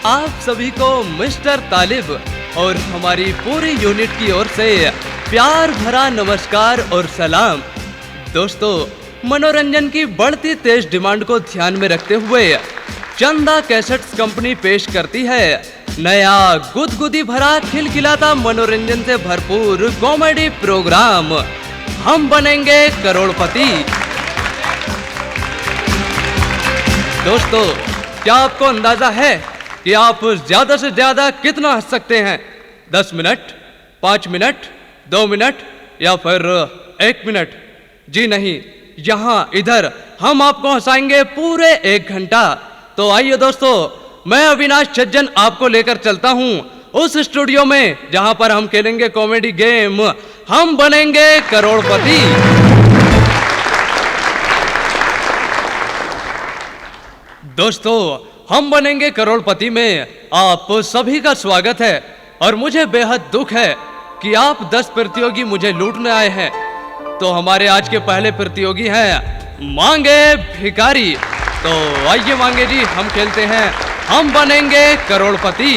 आप सभी को मिस्टर तालिब और हमारी पूरी यूनिट की ओर से प्यार भरा नमस्कार और सलाम। दोस्तों, मनोरंजन की बढ़ती तेज डिमांड को ध्यान में रखते हुए चंदा कैसेट्स कंपनी पेश करती है नया गुदगुदी भरा खिलखिलाता मनोरंजन से भरपूर कॉमेडी प्रोग्राम हम बनेंगे करोड़पति। दोस्तों, क्या आपको अंदाजा है कि आप ज्यादा से ज्यादा कितना हंस सकते हैं? 10 मिनट, 5 मिनट, 2 मिनट या फिर 1 मिनट? जी नहीं, यहाँ इधर हम आपको हंसाएंगे पूरे 1 घंटा। तो आइए दोस्तों, मैं अविनाश छज्जन आपको लेकर चलता हूँ उस स्टूडियो में जहाँ पर हम खेलेंगे कॉमेडी गेम हम बनेंगे करोड़पति। दोस्तों, हम बनेंगे करोड़पति में आप सभी का स्वागत है और मुझे बेहद दुख है कि आप 10 प्रतियोगी मुझे लूटने आए हैं। तो हमारे आज के पहले प्रतियोगी हैं मांगे भिखारी। तो आइए मांगे जी, हम खेलते हैं हम बनेंगे करोड़पति।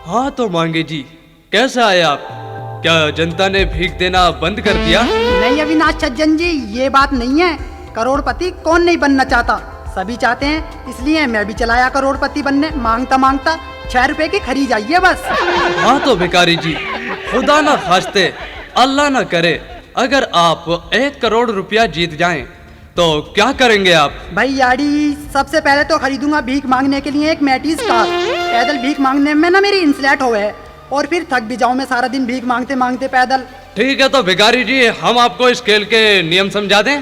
हाँ तो मांगे जी, कैसे आए आप? क्या जनता ने भीख देना बंद कर दिया? नहीं अविनाश छज्जन जी, ये बात नहीं है। करोड़पति कौन नहीं बनना चाहता, सभी चाहते हैं, इसलिए मैं भी चलाया करोड़पति बनने। मांगता मांगता 6 रुपए की खरीद आइए बस। हाँ तो भिखारी जी, खुदा ना खास्ते, अल्लाह ना करे, अगर आप 1 करोड़ रुपया जीत जाएं तो क्या करेंगे आप? भाई यारी, सबसे पहले तो खरीदूंगा भीख मांगने के लिए एक मैटिस कार। पैदल भीख मांगने में ना मेरी इंसलेट हो है और फिर थक भी जाऊं मैं सारा दिन भीख मांगते मांगते पैदल। ठीक है तो भिखारी जी, हम आपको इस खेल के नियम समझा दें।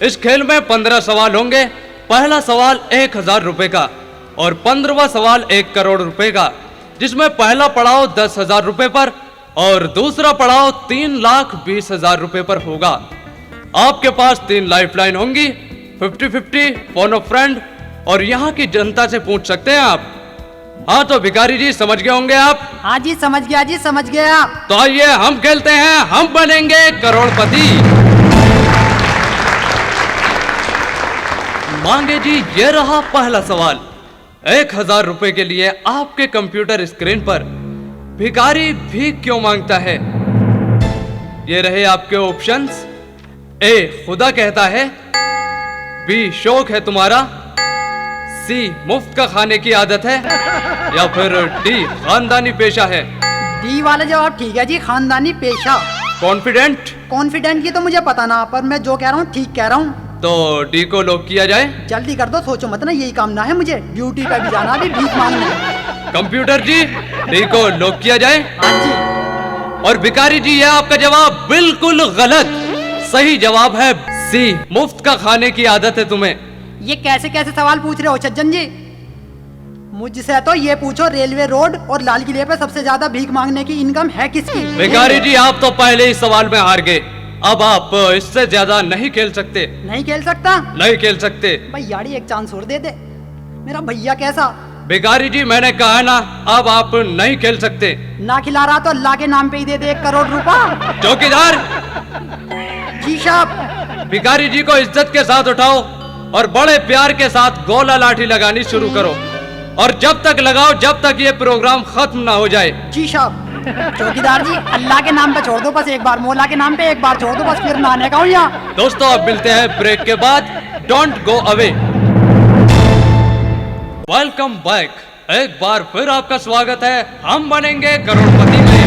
इस खेल में 15 सवाल होंगे। पहला सवाल 1000 रुपए का और 15वां सवाल 1 करोड़ रुपए का, जिसमें पहला पड़ाव 10,000 रुपए पर और दूसरा पड़ाव 3,20,000 रुपए पर होगा। आपके पास 3 लाइफलाइन होंगी, 50-50, फोन ऑफ फ्रेंड और यहाँ की जनता से पूछ सकते हैं आप। हाँ तो भिखारी जी, समझ गए होंगे आप? हाँ जी, समझ गया जी, समझ गया। तो आइए हम खेलते हैं हम बनेंगे करोड़पति। मांगे जी, ये रहा पहला सवाल। 1000 रुपए के लिए आपके कंप्यूटर स्क्रीन पर भिखारी भीख क्यों मांगता है? ये रहे आपके ऑप्शंस। ए, खुदा कहता है। बी, शौक है तुम्हारा। सी, मुफ्त का खाने की आदत है। या फिर डी, खानदानी पेशा है। डी वाला जवाब ठीक है जी, खानदानी पेशा। कॉन्फिडेंट? कॉन्फिडेंट की तो मुझे पता ना, पर मैं जो कह रहा हूँ ठीक कह रहा हूँ। तो डी को लॉक किया जाए? जल्दी कर दो, सोचो मत ना, यही काम ना है मुझे, ड्यूटी पे भी जाना, भी भीख मांगने। कंप्यूटर जी, डी को लॉक किया जाए? हाँ जी। और भिखारी जी, यह आपका जवाब बिल्कुल गलत। सही जवाब है सी, मुफ्त का खाने की आदत है तुम्हें। ये कैसे कैसे सवाल पूछ रहे हो छज्जन जी? मुझसे तो ये पूछो, रेलवे रोड और लाल किले पे सबसे ज्यादा भीख मांगने की इनकम है किसकी? भिखारी जी, आप तो पहले ही सवाल में हार गए। अब आप इससे ज्यादा नहीं खेल सकते। नहीं खेल सकता? नहीं खेल सकते। भाई यारी, एक चांस और दे दे। मेरा भैया कैसा? भिखारी जी, मैंने कहा ना, अब आप नहीं खेल सकते। ना खिला रहा तो अल्लाह के नाम पे ही दे दे 1 करोड़ रुपया। चौकीदार जी साहब। भिखारी जी को इज्जत के साथ उठाओ और बड़े प्यार के साथ गोला लाठी लगानी शुरू करो और जब तक लगाओ जब तक ये प्रोग्राम खत्म ना हो जाए। जी साहब। चौकीदार जी, अल्लाह के नाम पे छोड़ दो बस, एक बार मौला के नाम पे एक बार छोड़ दो बस, फिर नहाने का हूँ यहाँ। दोस्तों, अब मिलते हैं ब्रेक के बाद। Don't go away. Welcome back. एक बार फिर आपका स्वागत है हम बनेंगे करोड़पति में।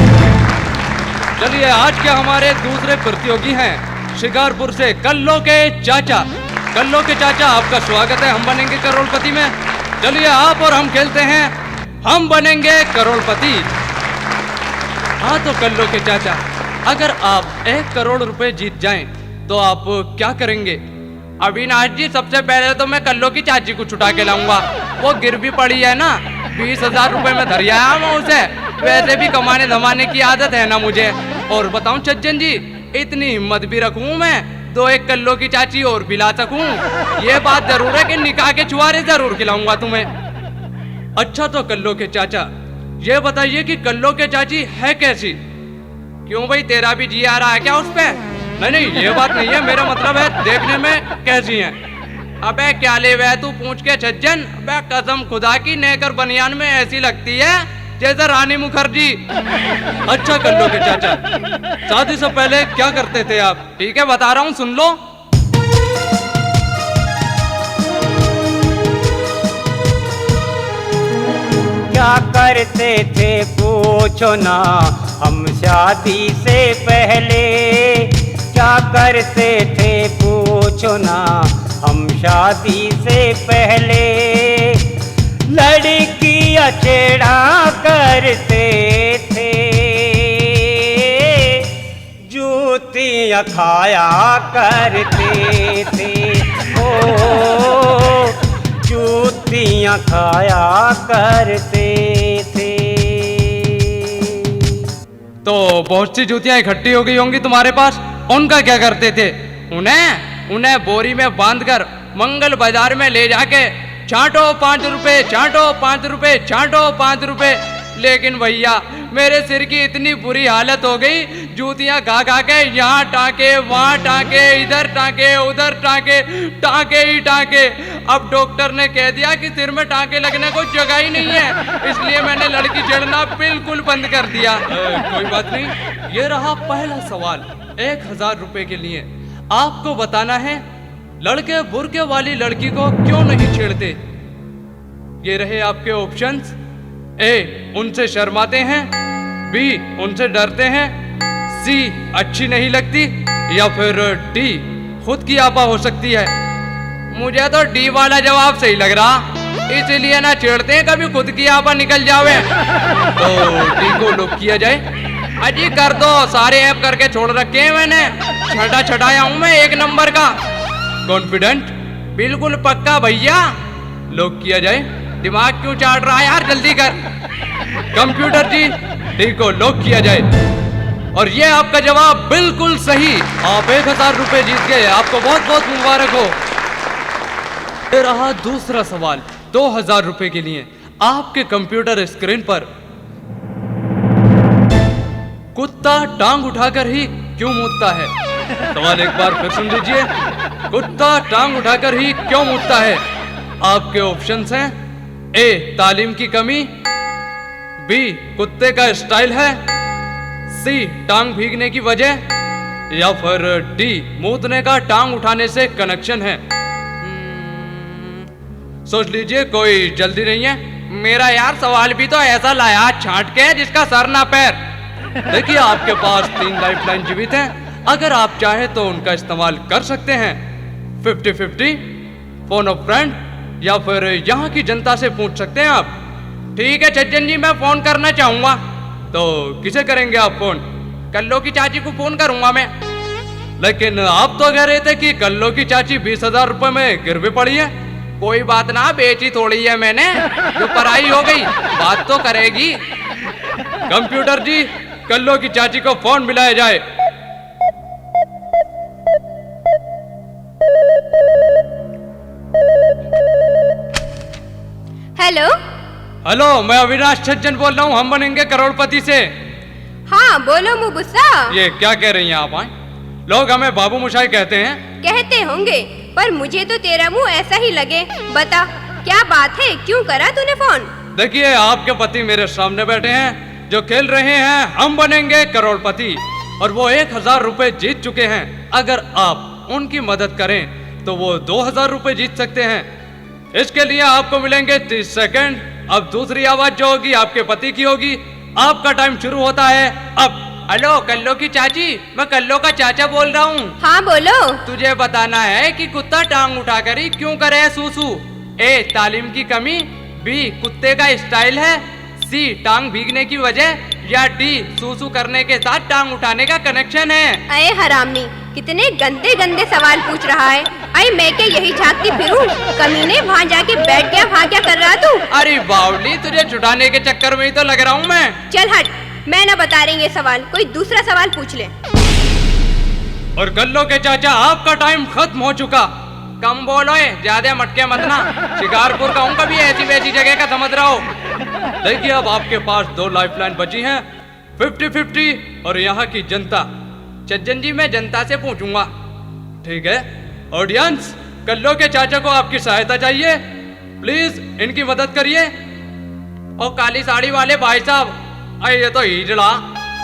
चलिए, आज के हमारे दूसरे प्रतियोगी हैं शिकारपुर से कल्लो के चाचा। कल्लो के चाचा, आपका स्वागत है हम बनेंगे करोड़पति में। चलिए, आप और हम खेलते हैं हम बनेंगे करोड़पति। हाँ तो कल्लो के चाचा, अगर आप 1 करोड़ रुपए जीत जाएं तो आप क्या करेंगे? अविनाश जी, सबसे पहले तो मैं कल्लो की चाची को छुटा के लाऊंगा। वो गिर भी पड़ी है ना, 20,000 रुपए में धर आया मैं उसे। वैसे भी कमाने धमाने की आदत है ना मुझे। और बताऊं छज्जन जी, इतनी हिम्मत भी रखूं मैं 2-1 कल्लो की चाची और भी ला सकूं। ये बात जरूर है कि निकाह के छुआरे जरूर खिलाऊंगा तुम्हें। अच्छा तो कल्लो के चाचा, ये बताइए कि कल्लो के चाची है कैसी? क्यों भाई, तेरा भी जी आ रहा है क्या उस पे? नहीं नहीं, ये बात नहीं है, मेरा मतलब है देखने में कैसी हैं। अबे क्या ले वह तू पूछ के छज्जन? अबे कसम खुदा की नेकर बनियान में ऐसी लगती है जैसे रानी मुखर्जी। अच्छा कल्लो के चाचा, शादी से पहले क्या करते थे आप? ठीक है बता रहा हूँ, सुन लो। क्या करते थे पूछो ना हम शादी से पहले, क्या करते थे पूछो ना हम शादी से पहले। लड़कियां छेड़ा करते थे, जूतियां खाया करते थे, ओ जूतियां खाया करते थे। तो बहुत सी जूतियां इकट्ठी हो गई होंगी तुम्हारे पास, उनका क्या करते थे? उन्हें बोरी में बांधकर मंगल बाजार में ले जाके छांटो 5 रुपए, छांटो 5 रुपए, छांटो 5 रुपए। लेकिन भैया मेरे सिर की इतनी बुरी हालत हो गई, जूतियां खा खा के यहाँ टाके, वहाँ टाके, इधर टाके, उधर टाके, टाके ही टाके। अब डॉक्टर ने कह दिया कि सिर में टाके लगने को जगह ही नहीं है, इसलिए मैंने लड़की छेड़ना बिल्कुल बंद कर दिया। कोई बात नहीं। ये रहा पहला सवाल 1000 रुपए के लिए। आपको बताना है लड़के बुर्के वाली लड़की को क्यों नहीं छेड़ते। ये रहे आपके ऑप्शंस। ए, उनसे शर्माते हैं, बी, उनसे डरते हैं, सी, अच्छी नहीं लगती, या फिर डी, खुद की आपा हो सकती है। मुझे तो डी वाला जवाब सही लग रहा, इसीलिए ना छेड़ते हैं कभी खुद की आपा निकल जावे। तो डी को लॉक किया जाए। अजी कर दो, सारे ऐप करके छोड़ रखे हैं मैंने, छटा छटाया हूं मैं 1 नंबर का। कॉन्फिडेंट? बिल्कुल पक्का भैया, लॉक किया जाए। दिमाग क्यों चाट रहा है यार, जल्दी कर। कंप्यूटर जी, डी को लॉक किया जाए। और ये आपका जवाब बिल्कुल सही, आप 1000 रुपए जीत गए, आपको बहुत बहुत मुबारक हो। ये रहा दूसरा सवाल 2000 रुपए के लिए। आपके कंप्यूटर स्क्रीन पर कुत्ता टांग उठाकर ही क्यों मूतता है? सवाल एक बार फिर सुन लीजिए, कुत्ता टांग उठाकर ही क्यों मूतता है? आपके ऑप्शंस हैं, ए, तालीम की कमी, बी, कुत्ते का स्टाइल है, सी, टांग भीगने की वजह, या फिर डी, मूतने का टांग उठाने से कनेक्शन है। सोच लीजिए, कोई जल्दी नहीं है। मेरा यार सवाल भी तो ऐसा लाया छांट के जिसका सर ना पैर। देखिए आपके पास 3 लाइफलाइन जीवित हैं, अगर आप चाहे तो उनका इस्तेमाल कर सकते हैं। 50-50, फोन ऑफ फ्रेंड, या फिर यहाँ की जनता से पूछ सकते हैं आप। ठीक है छज्जन जी, मैं फोन करना चाहूंगा। तो किसे करेंगे आप फोन? कल्लो की चाची को फोन करूंगा मैं। लेकिन आप तो कह रहे थे कि कल्लो की चाची 20,000 रुपए में गिरवी पड़ी है। कोई बात ना, बेची थोड़ी है मैंने, जो पराई हो गई बात तो करेगी। कंप्यूटर जी, कल्लो की चाची को फोन मिलाया जाए। हेलो हेलो, मैं अविनाश छज्जन बोल रहा हूँ, हम बनेंगे करोड़पति से। हाँ बोलो मुबुस्सा। ये क्या कह रही हैं आप? आए लोग हमें बाबू मोशाई कहते हैं। कहते होंगे, पर मुझे तो तेरा मुंह ऐसा ही लगे। बता क्या बात है, क्यों करा तूने फोन? देखिए आपके पति मेरे सामने बैठे हैं, जो खेल रहे हैं हम बनेंगे करोड़पति, और वो 1000 रुपए जीत चुके हैं। अगर आप उनकी मदद करें तो वो 2000 रुपए जीत सकते हैं। इसके लिए आपको मिलेंगे 30 सेकंड। अब दूसरी आवाज जो होगी आपके पति की होगी। आपका टाइम शुरू होता है अब। हेलो कल्लो की चाची, मैं कल्लो का चाचा बोल रहा हूँ। हाँ बोलो। तुझे तुझे बताना है कि कुत्ता टांग उठाकर ही क्यों करे है सूसू। ए, तालीम की कमी, बी, कुत्ते का स्टाइल है, सी, टांग भीगने की वजह, या डी, सूसू करने के साथ टांग उठाने का कनेक्शन है। अरे हरामी, कितने गंदे गंदे सवाल पूछ रहा है। अरे मैं क्या यही झांकती फिरूं? कमीने, वहाँ जाके बैठ गया, वहाँ क्या कर रहा तू? अरे बावली, तुझे छुड़ाने के चक्कर में ही तो लग रहा हूँ मैं। चल हट, मैं ना बता रही ये सवाल, कोई दूसरा सवाल पूछ ले। और कल्लो के चाचा, आपका टाइम खत्म हो चुका। कम बोलो, ज्यादा मटके मत ना, शिकारपुर का हूँ, कभी ऐसी वैसी जगह का समझ रहा हो। देखिए अब आपके पास 2 लाइफलाइन बची हैं, 50-50 और यहाँ की जनता। छज्जन जी, मैं जनता से पूछूंगा, ठीक है? ऑडियंस, कल्लो के चाचा को आपकी सहायता चाहिए, प्लीज इनकी मदद करिए। और काली साड़ी वाले भाई साहब, अरे ये तो हिजड़ा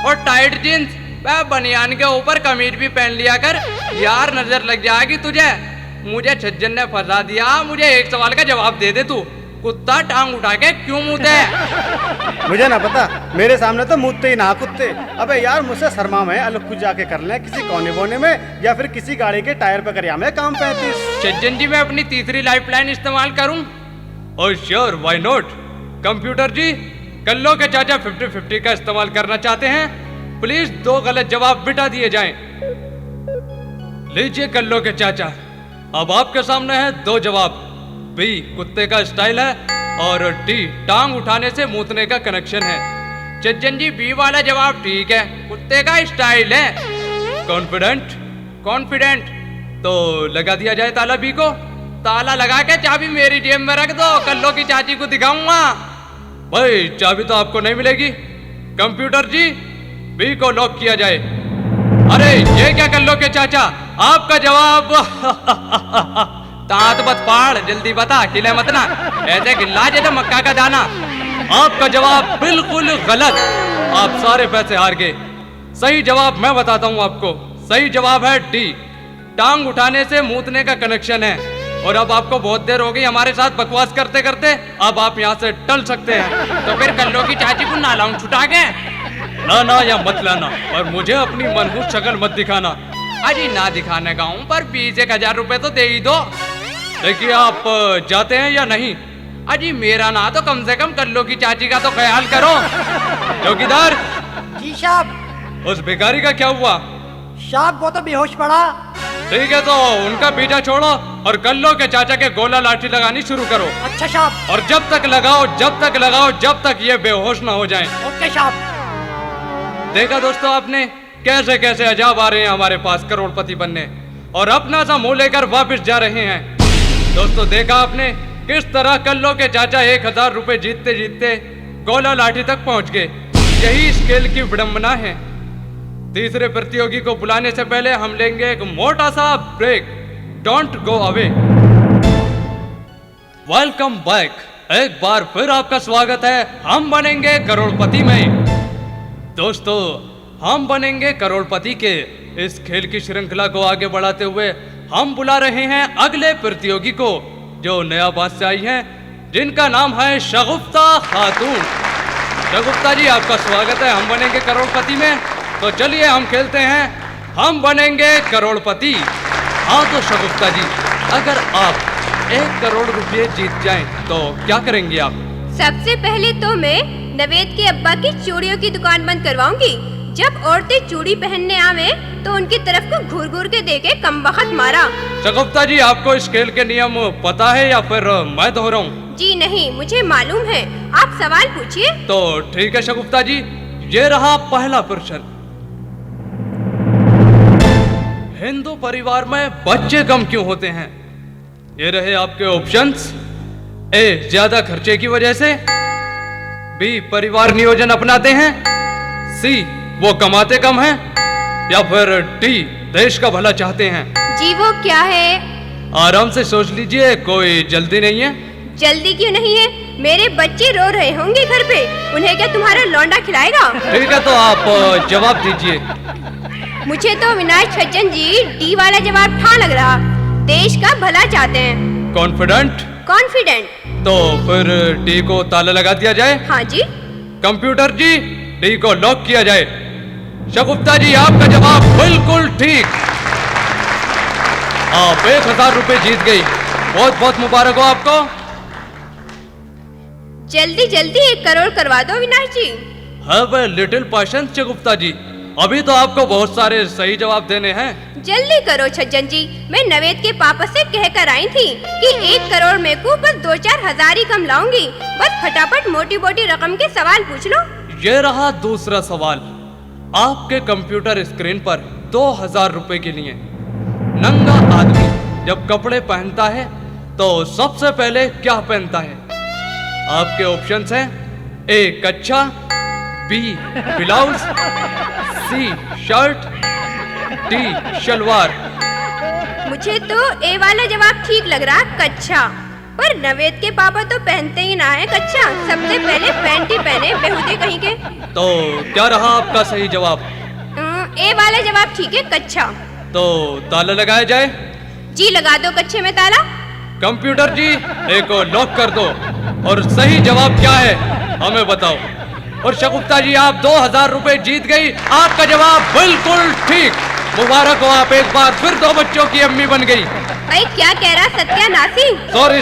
और टाइट जींस, वह बनियान के ऊपर कमीज भी पहन लिया कर यार, नजर लग जाएगी तुझे। मुझे छज्जन ने फंसा दिया, मुझे एक सवाल का जवाब दे दे तू, कुत्ता टांग उठा के क्यों मुँहते है? मुझे ना पता, मेरे सामने तो मुँहते ही ना कुत्ते। अबे यार मुझसे शर्मा में अलग कुछ जाके कर लें किसी कोने वोने में, या फिर किसी गाड़ी के टायर पे करिया में काम 35। छज्जन जी मैं अपनी तीसरी लाइफलाइन इस्तेमाल करूं? Oh sure, why not. Computer ji, Kallo के चाचा 50-50 का इस्तेमाल करना चाहते हैं, प्लीज 2 गलत जवाब बिठा दिए जाएं। लीजिए कल्लो के चाचा, अब आपके सामने है 2 जवाब। बी कुत्ते का स्टाइल है और डी टांग उठाने से मूतने का कनेक्शन है। छज्जन जी बी वाला जवाब ठीक है, कुत्ते का स्टाइल है। कॉन्फिडेंट? कॉन्फिडेंट तो लगा दिया जाए ताला बी को। ताला लगा के चाबी मेरी जेब में रख दो, कल्लो की चाची को दिखाऊंगा। भाई चाबी तो आपको नहीं मिलेगी। कंप्यूटर जी, बी को लॉक किया जाए। अरे ये क्या कल्लो के चाचा, आपका जवाब दांत मत फाड़, जल्दी बता, खिले मत ना, ऐसे गिल्ला जैसे मक्का का दाना। आपका जवाब बिल्कुल गलत, आप सारे पैसे हार गए। सही जवाब मैं बताता हूँ आपको, सही जवाब है डी, टांग उठाने से मूतने का कनेक्शन है। और अब आपको बहुत देर हो गई हमारे साथ बकवास करते करते, अब आप यहाँ से टल सकते हैं। तो फिर कल्लो की चाची को ना लाऊं छुटा के? ना या मत लाना, और मुझे अपनी मनहूस शक्ल मत दिखाना। अजी ना दिखाने का हूँ, पर 20-1000 रुपए तो दे ही दो। देखिए आप जाते हैं या नहीं? अजी मेरा ना तो कम से कम कल्लो की चाची का तो ख्याल करो। चौकीदार जी साहब। उस भिखारी का क्या हुआ? साहब वो तो बेहोश पड़ा। ठीक है तो उनका पीछा छोड़ो और कल्लो के चाचा के गोला लाठी लगानी शुरू करो। अच्छा साहब। और जब तक लगाओ जब तक ये बेहोश ना हो जाएं। ओके साहब। देखा दोस्तों आपने कैसे कैसे अजाब आ रहे हैं हमारे पास करोड़पति बनने, और अपना सा मुंह लेकर वापस जा रहे हैं। दोस्तों देखा आपने किस तरह कल्लो के चाचा 1000 रुपए जीतते जीतते गोला लाठी तक पहुंच गए। यही इस खेल की विडंबना है। तीसरे प्रतियोगी को बुलाने से पहले हम लेंगे एक मोटा सा break. Don't go away. Welcome back, एक बार फिर आपका स्वागत है हम बनेंगे करोड़पति में। दोस्तों हम बनेंगे करोड़पति के इस खेल की श्रृंखला को आगे बढ़ाते हुए हम बुला रहे हैं अगले प्रतियोगी को, जो नया बात से आई हैं, जिनका नाम है शगुफ्ता खातून। शगुफ्ता जी आपका स्वागत है हम बनेंगे करोड़पति में। तो चलिए हम खेलते हैं हम बनेंगे करोड़पति। हाँ तो शगुफ्ता जी, अगर आप 1 करोड़ रुपए जीत जाएं तो क्या करेंगी आप? सबसे पहले तो मैं नवेद के अब्बा की चूड़ियों की दुकान बंद करवाऊंगी। जब औरतें चूड़ी पहनने आवे तो उनकी तरफ को घूर घूर के देखे कम वक्त मारा। शगुफ्ता जी आपको इस खेल के नियम पता है या फिर मैं दोहराऊं? जी नहीं, मुझे मालूम है, आप सवाल पूछिए। तो ठीक है शगुफ्ता जी, ये रहा पहला प्रश्न। हिंदू परिवार में बच्चे कम क्यों होते हैं? ये रहे आपके ऑप्शंस। ए ज्यादा खर्चे की वजह से, बी परिवार नियोजन अपनाते हैं, सी वो कमाते कम हैं, या फिर डी देश का भला चाहते हैं। जी वो क्या है? आराम से सोच लीजिए, कोई जल्दी नहीं है। जल्दी क्यों नहीं है? मेरे बच्चे रो रहे होंगे घर पे, उन्हें क्या तुम्हारा लौंडा खिलाएगा? ठीक है तो आप जवाब दीजिए। मुझे तो विनायक छज्जन जी डी वाला जवाब ठा लग रहा, देश का भला चाहते हैं। कॉन्फिडेंट? कॉन्फिडेंट। तो फिर डी को ताला लगा दिया जाए। हाँ जी। कंप्यूटर जी डी को लॉक किया जाए। शगुफ्ता जी आपका जवाब बिल्कुल ठीक, आप 1000 रुपए जीत गई। बहुत बहुत मुबारक हो आपको। जल्दी जल्दी 1 करोड़ करवा दो विनाश जी। हैव ए लिटिल पेशेंस शगुफ्ता जी, अभी तो आपको बहुत सारे सही जवाब देने हैं। जल्दी करो छज्जन जी, मैं नवेद के पापा से कहकर आई थी कि 1 करोड़ में को बस 2-4 हजार ही कम लाऊंगी। बस फटाफट मोटी मोटी रकम के सवाल पूछ लो। ये रहा दूसरा सवाल। आपके कंप्यूटर स्क्रीन पर 2000 रुपए के लिए नंगा आदमी जब कपड़े पहनता है तो सबसे पहले क्या पहनता है? आपके ऑप्शंस हैं, ए कच्छा, बी ब्लाउज, सी शर्ट, डी शलवार। मुझे तो ए वाला जवाब ठीक लग रहा, कच्चा। पर नवेद के पापा तो पहनते ही ना है कच्चा, सबसे पहले पैंट ही पहने बेहुदे कहीं के। तो क्या रहा आपका सही जवाब? ए वाला जवाब ठीक है, कच्चा। तो ताला लगाया जाए? जी लगा दो कच्चे में ताला। कंप्यूटर जी, एक को लॉक कर दो। और सही जवाब क्या है हमें बताओ। और शगुफ्ता जी, आप 2000 रुपए जीत गई। आपका जवाब बिल्कुल ठीक। मुबारक हो, आप एक बार फिर 2 बच्चों की अम्मी बन गई। भाई क्या कह रहा सत्यानाशी?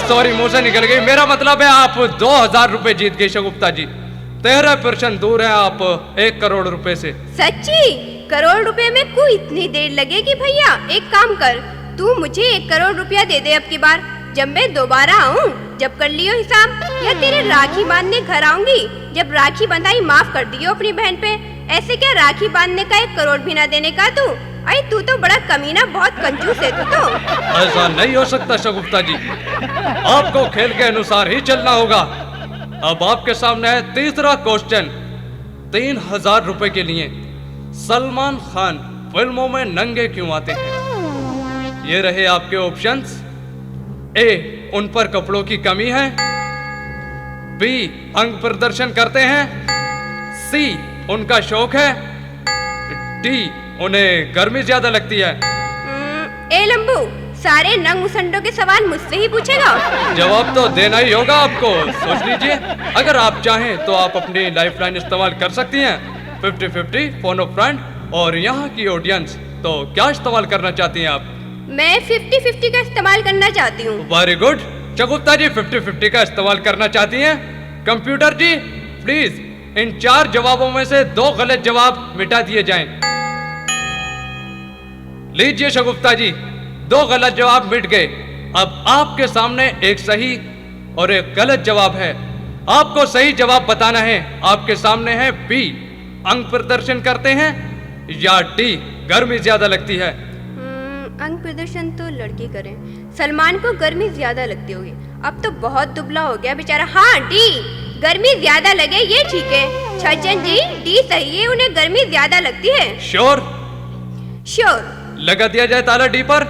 सॉरी, मुंह से निकल गई। मेरा मतलब है आप 2000 रुपए जीत गई शगुफ्ता जी। 13% दूर है आप 1 करोड़ रुपए से। सच्ची? करोड़ रुपए में को इतनी देर लगेगी भैया? एक काम कर, तू मुझे 1 करोड़ रुपया दे दे अब की बार, जब मैं दोबारा आऊँ। जब कर लियो हिसाब, या तेरे राखी बांधने घर आऊंगी, जब राखी बंधाई माफ कर दियो अपनी बहन पे। ऐसे क्या राखी बांधने का 1 करोड़ भी ना देने का तू? अरे तू तो बड़ा कमीना, बहुत कंजूस है तू तो। ऐसा नहीं हो सकता शगुफ्ता जी, आपको खेल के अनुसार ही चलना होगा। अब आपके सामने है तीसरा क्वेश्चन। 3000 रुपए के लिए सलमान खान फिल्मों में नंगे क्यों आते हैं? ये रहे आपके ऑप्शंस। ए, उन पर कपड़ों की कमी है। बी, अंग प्रदर्शन करते हैं। सी, उनका शौक है। डी, उन्हें गर्मी ज्यादा लगती है। ए लंबू, सारे नंग मुसंडों के सवाल मुझसे ही पूछेगा? जवाब तो देना ही होगा आपको, सोच लीजिए। अगर आप चाहें तो आप अपनी लाइफलाइन इस्तेमाल कर सकती हैं, 50-50 फोन ऑफ फ्रेंड। और यहाँ की ऑडियंस, तो क्या इस्तेमाल करना चाहती हैं आप? मैं 50-50 का इस्तेमाल करना चाहती हूँ। Very good. शगुफ्ता जी 50-50 का इस्तेमाल करना चाहती हैं। कंप्यूटर जी, प्लीज इन 4 जवाबों में से 2 गलत जवाब मिटा दिए जाएं। लीजिए शगुफ्ता जी, 2 गलत जवाब मिट गए। अब आपके सामने एक सही और एक गलत जवाब है। आपको सही जवाब बताना है। आपके सामने है बी, अंग प्रदर्शन करते हैं, या डी, गर्मी ज्यादा लगती है। अंग प्रदर्शन तो लड़की करें, सलमान को गर्मी ज्यादा लगती होगी, अब तो बहुत दुबला हो गया बेचारा। हाँ डी, गर्मी ज्यादा लगे, ये ठीक है। छज्जन जी, डी सही है, उन्हें गर्मी ज्यादा लगती है। श्योर? श्योर। लगा दिया जाए ताला डी पर।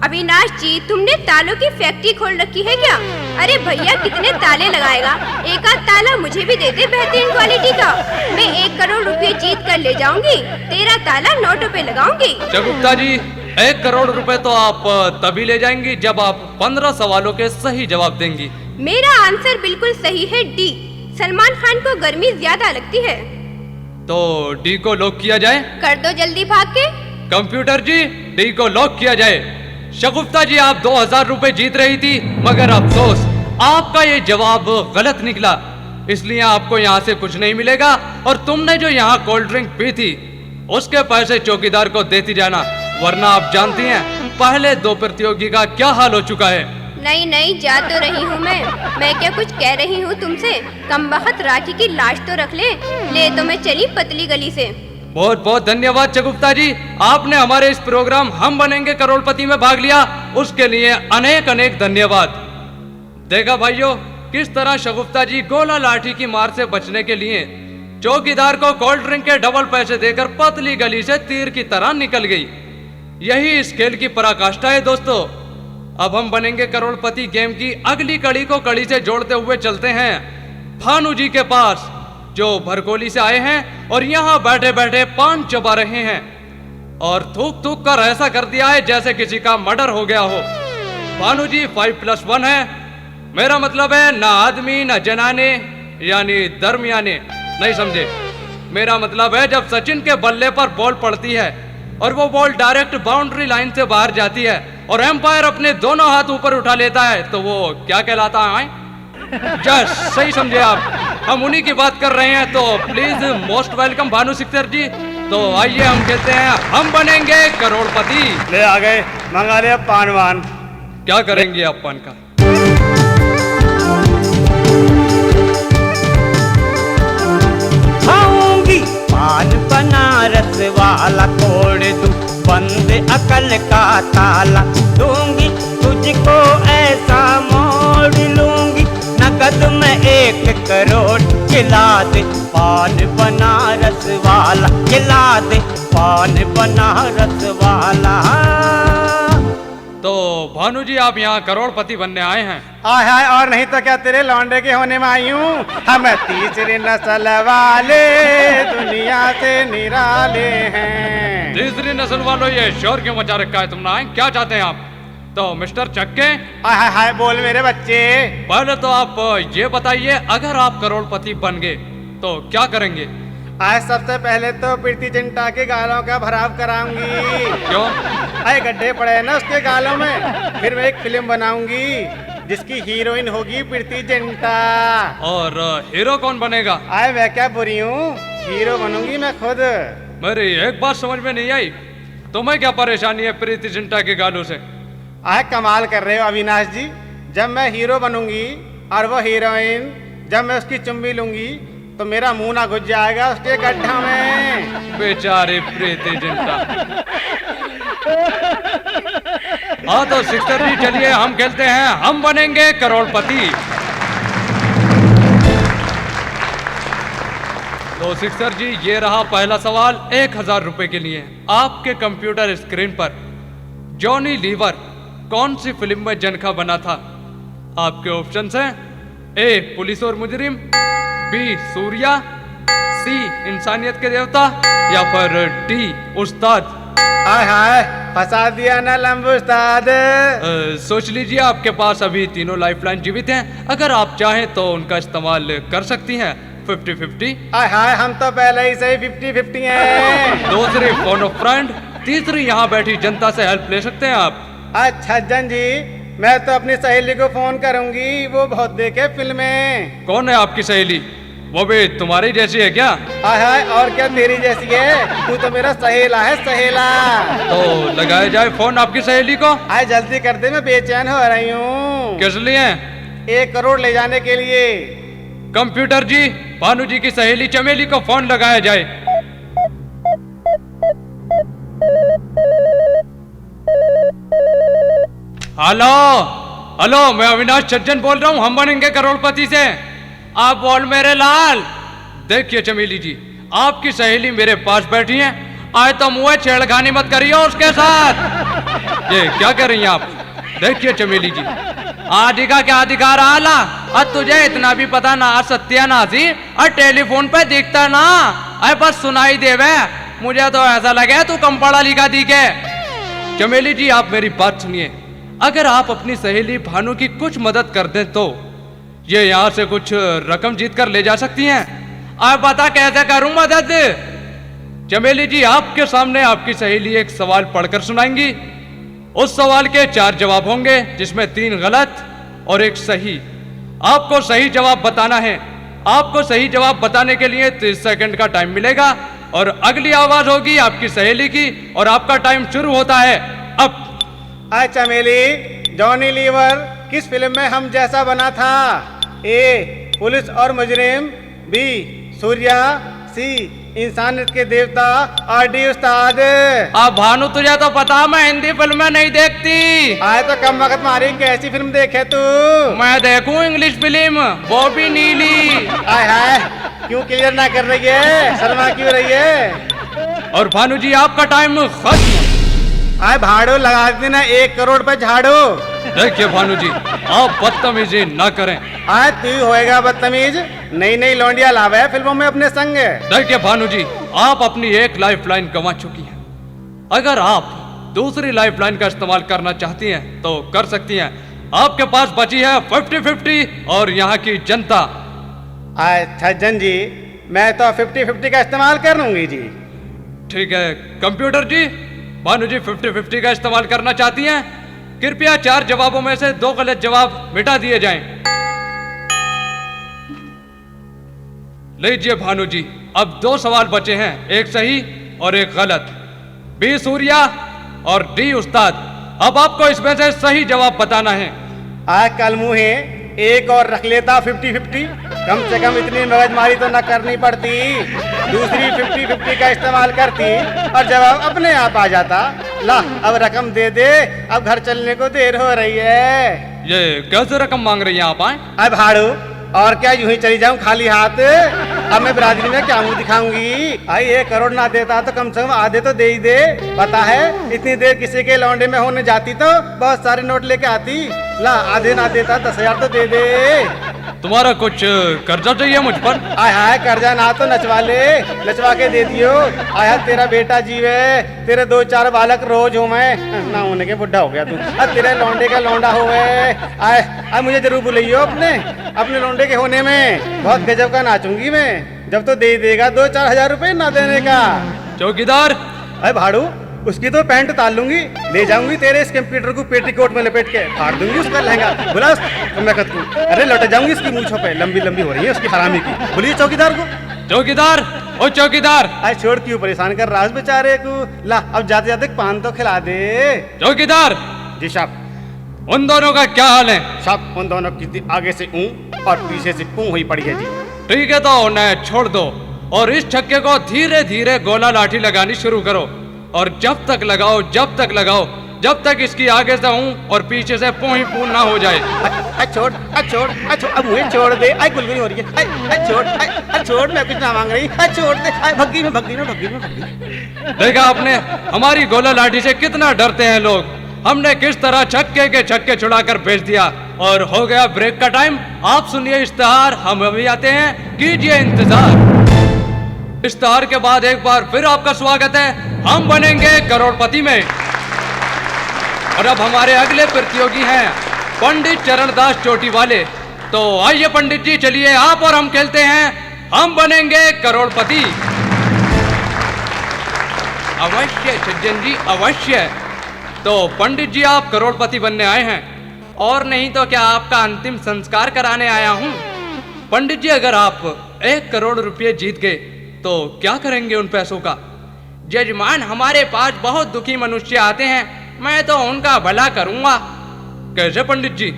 अविनाश जी, तुमने तालों की फैक्ट्री खोल रखी है क्या? अरे भैया कितने ताले लगाएगा, एक आध ताला मुझे भी दे दे बेहतरीन क्वालिटी का। मैं 1 करोड़ रुपए जीत कर ले जाऊंगी, तेरा ताला नोटों पे लगाऊंगी। शगुफ्ता जी, 1 करोड़ रुपए तो आप तभी ले जाएंगी जब आप 15 सवालों के सही जवाब देंगी। मेरा आंसर बिल्कुल सही है, डी। सलमान खान को गर्मी ज्यादा लगती है। तो डी को लॉक किया जाए? कर दो जल्दी भाग के। कंप्यूटर जी, डी को लॉक किया जाए। शगुफ्ता जी, आप 2000 रुपए जीत रही थी, मगर अफसोस आपका ये जवाब गलत निकला, इसलिए आपको यहाँ से कुछ नहीं मिलेगा। और तुमने जो यहाँ कोल्ड ड्रिंक पी थी, उसके पैसे चौकीदार को देती जाना, वरना आप जानती हैं पहले 2 प्रतियोगी का क्या हाल हो चुका है। नहीं, जा तो रही हूँ मैं क्या कुछ कह रही हूँ तुमसे? कमबख्त राखी की लाश तो रख ले तो मैं चली पतली गली से। बहुत बहुत धन्यवाद शगुफ्ता जी, आपने हमारे इस प्रोग्राम हम बनेंगे करोड़पति में भाग लिया, उसके लिए अनेक अनेक धन्यवाद। देखा भाइयों, किस तरह शगुफ्ता जी गोला लाठी की मार से बचने के लिए चौकीदार को कोल्ड ड्रिंक के डबल पैसे देकर पतली गली से तीर की तरह निकल गई। यही इस खेल की पराकाष्ठा है दोस्तों। अब हम बनेंगे करोड़पति गेम की अगली कड़ी को कड़ी से जोड़ते हुए चलते हैं भानु जी के पास, जो भरकोली से आए हैं और यहाँ बैठे बैठे पान चबा रहे हैं और थूक थूक कर ऐसा कर दिया है जैसे किसी का मर्डर हो गया हो। भानु जी 5+1 है, मेरा मतलब है ना आदमी ना जनाने, यानी दरमियाने, नहीं समझे। मेरा मतलब है जब सचिन के बल्ले पर बॉल पड़ती है और वो बॉल डायरेक्ट बाउंड्री लाइन से बाहर जाती है और एम्पायर अपने दोनों हाथ ऊपर उठा लेता है, तो वो क्या कहलाता है? जस्ट सही समझे आप, हम उन्हीं की बात कर रहे हैं। तो please most welcome Bhanu sixer ji. तो आइए हम कहते हैं हम बनेंगे करोड़पति। ले आ गए, मंगा लिया पान वान। क्या करेंगे आप पान का? खाऊंगी पान बनारस वाला, तोड़ दूं बंद अकल का ताला, दूंगी तुझको ऐसा मोड़ लूंगी, नगद में 1 करोड़ खिला दे पान बनारस वाला, खिला दे पान बनारस वाला। तो भानु जी आप यहाँ करोड़पति बनने आए हैं? आय हाय, और नहीं तो क्या तेरे लौंडे के होने में आई हूँ। हम तीसरी नस्ल वाले दुनिया से निराले हैं। तीसरी नस्ल वालों, ये शोर क्यों मचा रखा है तुमने? क्या चाहते हैं आप? तो मिस्टर चक्के, आय हाय हाय, बोल मेरे बच्चे। पहले तो आप ये बताइए, अगर आप करोड़पति बन गए तो क्या करेंगे? आज सबसे पहले तो प्रीति जिंटा के गालों का भराव कराऊंगी। क्यों? आए गड्ढे पड़े हैं ना उसके गालों में। फिर मैं एक फिल्म बनाऊंगी जिसकी हीरोइन होगी प्रीति जिंटा। और हीरो कौन बनेगा? आए मैं क्या बुरी हूँ, हीरो बनूंगी मैं खुद। मेरी एक बात समझ में नहीं आई, तुम्हें क्या परेशानी है प्रीति जिंटा के गालों से? आए कमाल कर रहे हो अविनाश जी। जब मैं हीरो बनूंगी और वो हीरोइन, जब मैं उसकी चुम्बी लूंगी तो मेरा मुंह ना घुस जाएगा उसके गड्ढा में। बेचारे प्रीति जिंटा। हाँ तो सिस्टर जी, चलिए हम खेलते हैं हम बनेंगे करोड़पति। तो सिस्टर जी, ये रहा पहला सवाल 1000 रुपए के लिए। आपके कंप्यूटर स्क्रीन पर जॉनी लीवर कौन सी फिल्म में जनखा बना था? आपके ऑप्शंस हैं: ए पुलिस और मुजरिम, बी सूर्या, सी इंसानियत के देवता, या फिर डी उस्ताद। हाय हाय, फंसा दिया ना लंबू उस्ताद। सोच लीजिए, आपके पास अभी तीनों लाइफलाइन जीवित हैं। अगर आप चाहें तो उनका इस्तेमाल कर सकती हैं 50-50। हाय हाय, हम तो पहले ही से 50-50 हैं। दूसरी फोन ऑफ फ्रेंड, तीसरी यहाँ बैठी जनता से हेल्प ले सकते हैं आप। अच्छा जन जी, मैं तो अपनी सहेली को फोन करूंगी, वो बहुत देखे फिल्में। कौन है आपकी सहेली? वो भी तुम्हारी जैसी है क्या? हाय हाय, और क्या तेरी जैसी है? तू तो मेरा सहेला है, सहेला। तो लगाया जाए फोन आपकी सहेली को। आए जल्दी कर दे, मैं बेचैन हो रही हूँ। किस लिए? 1 करोड़ ले जाने के लिए। कंप्यूटर जी, भानु जी की सहेली चमेली को फोन लगाया जाए। हेलो हेलो, मैं अविनाश सज्जन बोल रहा हूँ, हम बनेंगे करोड़पति से। आप बोल मेरे लाल। देखिए चमेली जी, आपकी सहेली मेरे पास बैठी है, आए तो मुँह छेड़खानी मत करिए उसके साथ। ये क्या कर रही हैं आप? देखिए चमेली जी, आधिका क्या अधिकार आला, और तुझे इतना भी पता ना सत्यानाशी, और टेलीफोन पे दिखता ना, अरे बस सुनाई देवे। मुझे तो ऐसा लगे तू कम पढ़ा लिखा दिखे। चमेली जी, आप मेरी बात सुनिए। अगर आप अपनी सहेली भानु की कुछ मदद कर दें तो ये यहाँ से कुछ रकम जीत कर ले जा सकती हैं। आप बता कैसे करूं मदद? चमेली जी, आपके सामने आपकी सहेली एक सवाल पढ़कर सुनाएंगी। उस सवाल के 4 जवाब होंगे, जिसमें 3 गलत और 1 सही। आपको सही जवाब बताना है। आपको सही जवाब बताने के लिए 30 सेकंड का टाइम मिलेगा, और अगली आवाज होगी आपकी सहेली की, और आपका टाइम शुरू होता है अब। आए चमेली, जॉनी लीवर किस फिल्म में हम जैसा बना था? ए पुलिस और मुजरिम, बी सूर्या, सी इंसानियत के देवता, और डी उस्ताद। अब भानु, तुझे तो पता मैं हिंदी फिल्में नहीं देखती। आए तो कम वक्त मारी, कैसी फिल्म देखे तू? मैं देखूं इंग्लिश फिल्म, वो भी नीली। आय हाय, क्यों क्लियर ना कर रही है? शर्मा क्यों रही है? और भानु जी, आपका टाइम खत्म। आए भाड़ो लगा देना 1 करोड़ पे झाड़ो। देखिए भानु जी, आप बदतमीजी ना करें। आए तू होएगा बदतमीज? नई नई लौंडिया लावे है फिल्मों में अपने संग। देखिए भानु जी, आप अपनी एक लाइफलाइन गंवा चुकी हैं। अगर आप दूसरी लाइफलाइन का इस्तेमाल करना चाहती हैं तो कर सकती हैं। आपके पास बची है 50-50 और यहाँ की जनता। अच्छा जन जी, मैं तो 50-50 का इस्तेमाल कर लूंगी जी। ठीक है कंप्यूटर जी, भानु जी 50-50 का इस्तेमाल करना चाहती हैं। कृपया 4 जवाबों में से 2 गलत जवाब मिटा दिए जाएं। लीजिए भानु जी, अब 2 सवाल बचे हैं, 1 सही और 1 गलत। बी सूर्या और डी उस्ताद। अब आपको इसमें से सही जवाब बताना है। आज कल मुँहे एक और रख लेता 50-50, कम से कम इतनी मगजमारी तो न करनी पड़ती। दूसरी 50-50 का इस्तेमाल करती और जवाब अपने आप आ जाता। ला अब रकम दे दे, अब घर चलने को देर हो रही है। ये कैसे रकम मांग रही हैं आप? आए अब भाड़ू, और क्या यूं ही चली जाऊं खाली हाथ? अब मैं बिरादरी में क्या मुंह दिखाऊंगी? भाई 1 करोड़ ना देता तो कम से कम आधे तो दे ही दे। पता है इतनी देर किसी के लौंडे में होने जाती तो बहुत सारे नोट लेके आती। ला आधे ना देता 10,000 तो दे दे। तुम्हारा कुछ कर्जा चाहिए मुझ पर? आय हाय कर्जा ना तो नचवा ले, नचवा के दे दियो। आया तेरा बेटा जीवे, तेरे 2-4 बालक रोज हो मैं ना होने के बुढ़ा हो गया तू। अब तेरे लौंडे का लौंडा हो गए। आय मुझे जरूर बुलाइयो अपने लौंडे के होने में। बहुत गजब का नाचूंगी मैं जब तो दे देगा 2-4 हजार रुपए ना देने का। चौकीदार अरे भाड़ू उसकी तो पैंट उतार लूंगी, ले जाऊंगी तेरे इस कंप्यूटर को पेटीकोट में लपेट के फाड़ दूंगी उसका लहंगा। बुला कमबख्त को। अरे लौट जाऊंगी इसकी मूंछों पे, लंबी लंबी हो रही है उसकी हरामी की। बोलिए चौकीदार को। चौकीदार ओ चौकीदार। आज छोड़ क्यों परेशान कर रहा है बेचारे को? ला अब जाते जाते पान तो खिला दे। चौकीदार जी साहब। उन दोनों का क्या हाल है? साहब उन दोनों की आगे से ऊं और पीछे से पूं हुई पड़ी है जी। ठीक है तो उन्हें छोड़ दो और इस छक्के को धीरे धीरे गोला लाठी लगानी शुरू करो। और जब तक लगाओ जब तक इसकी आगे से हूं और पीछे से पूं ही पूं ना हो जाए। छोड़ अब मुझे छोड़ दे। आई गुलगुली हो रही है। छोड़ मैं कुछ ना मांग रही। छोड़ दे। भग्गी में देखा आपने हमारी गोला लाठी से कितना डरते हैं लोग। हमने किस तरह छक्के के छक्के छुड़ाकर भेज दिया। और हो गया ब्रेक का टाइम। आप सुनिए इश्तेहार, हम अभी आते हैं, कीजिए इंतजार। इश्तेहार के बाद एक बार फिर आपका स्वागत है हम बनेंगे करोड़पति में। और अब हमारे अगले प्रतियोगी हैं पंडित चरणदास चोटी वाले। तो आइए पंडित जी, चलिए आप और हम खेलते हैं हम बनेंगे करोड़पति। अवश्य सज्जन जी अवश्य। तो पंडित जी आप करोड़पति बनने आए हैं और नहीं तो क्या आपका अंतिम संस्कार कराने आया हूं। पंडित जी अगर आप 1 करोड़ रुपये जीत गए तो क्या करेंगे उन पैसों का? जजमान हमारे पास बहुत दुखी मनुष्य आते हैं, मैं तो उनका भला करूंगा। कैसे पंडित जी?